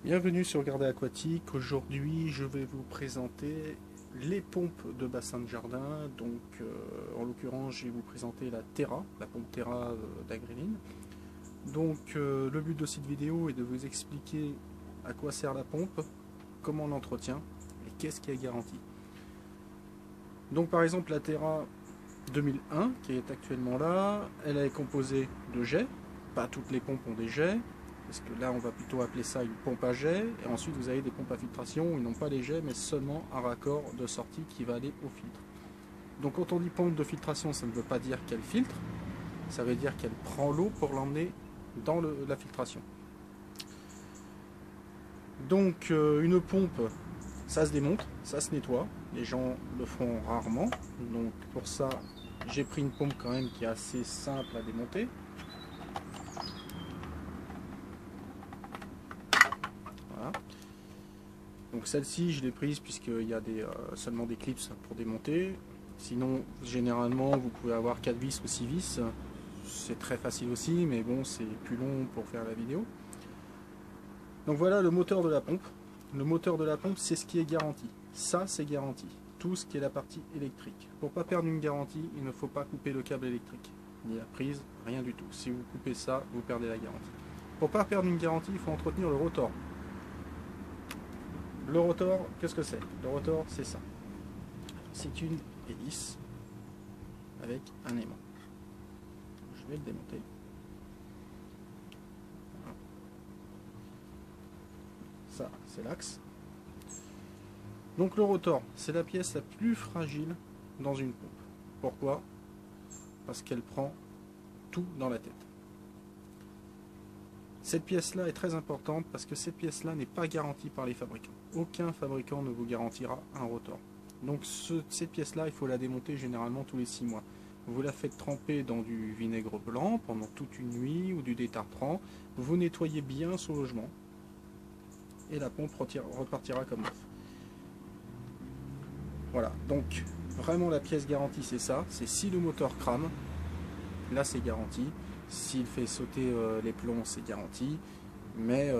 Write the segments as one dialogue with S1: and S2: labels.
S1: Bienvenue sur Gardez Aquatique. Aujourd'hui, je vais vous présenter les pompes de bassin de jardin. Donc, en l'occurrence, je vais vous présenter la Terra, la pompe Terra d'Agriline. Donc, le but de cette vidéo est de vous expliquer à quoi sert la pompe, comment on l'entretient et qu'est-ce qui est garanti. Donc, par exemple, la Terra 2001, qui est actuellement là, elle est composée de jets. Pas toutes les pompes ont des jets. Parce que là, on va plutôt appeler ça une pompe à jet. Et ensuite, vous avez des pompes à filtration où ils n'ont pas les jets, mais seulement un raccord de sortie qui va aller au filtre. Donc, quand on dit pompe de filtration, ça ne veut pas dire qu'elle filtre. Ça veut dire qu'elle prend l'eau pour l'emmener dans la filtration. Donc, une pompe, ça se démonte, ça se nettoie. Les gens le font rarement. Donc, pour ça, j'ai pris une pompe quand même qui est assez simple à démonter. Voilà. Donc celle-ci, je l'ai prise puisqu'il y a seulement des clips pour démonter. Sinon, généralement, vous pouvez avoir 4 vis ou 6 vis. C'est très facile aussi, mais bon, c'est plus long pour faire la vidéo. Donc voilà le moteur de la pompe. Le moteur de la pompe, c'est ce qui est garanti. Ça, c'est garanti. Tout ce qui est la partie électrique. Pour ne pas perdre une garantie, il ne faut pas couper le câble électrique. Ni la prise, rien du tout. Si vous coupez ça, vous perdez la garantie. Pour ne pas perdre une garantie, il faut entretenir le rotor. Le rotor, qu'est-ce que c'est? Le rotor, c'est ça. C'est une hélice avec un aimant. Je vais le démonter. Voilà. Ça, c'est l'axe. Donc le rotor, c'est la pièce la plus fragile dans une pompe. Pourquoi? Parce qu'elle prend tout dans la tête. Cette pièce-là est très importante parce que cette pièce-là n'est pas garantie par les fabricants. Aucun fabricant ne vous garantira un rotor. Donc cette pièce-là, il faut la démonter généralement tous les 6 mois. Vous la faites tremper dans du vinaigre blanc pendant toute une nuit ou du détartrant. Vous nettoyez bien son logement et la pompe repartira comme neuf. Voilà, donc vraiment la pièce garantie c'est ça. C'est si le moteur crame, là c'est garanti. S'il fait sauter les plombs, c'est garanti. Mais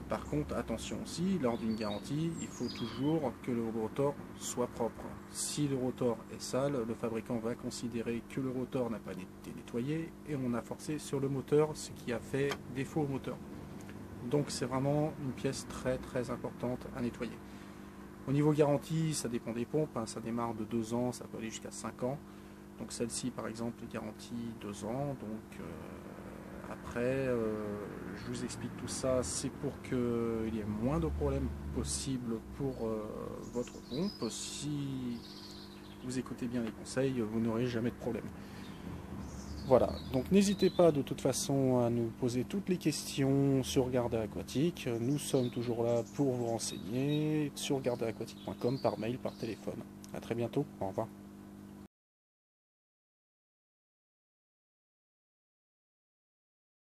S1: par contre, attention aussi, lors d'une garantie, il faut toujours que le rotor soit propre. Si le rotor est sale, le fabricant va considérer que le rotor n'a pas été nettoyé et on a forcé sur le moteur, ce qui a fait défaut au moteur. Donc c'est vraiment une pièce très très importante à nettoyer. Au niveau garantie, ça dépend des pompes, hein, ça démarre de 2 ans, ça peut aller jusqu'à 5 ans. Donc celle-ci par exemple est garantie 2 ans, donc après je vous explique tout ça, c'est pour qu'il y ait moins de problèmes possibles pour votre pompe. Si vous écoutez bien les conseils, vous n'aurez jamais de problème. Voilà, donc n'hésitez pas de toute façon à nous poser toutes les questions sur Gardez Aquatique. Nous sommes toujours là pour vous renseigner sur garderaquatique.com par mail, par téléphone. A très bientôt, au revoir.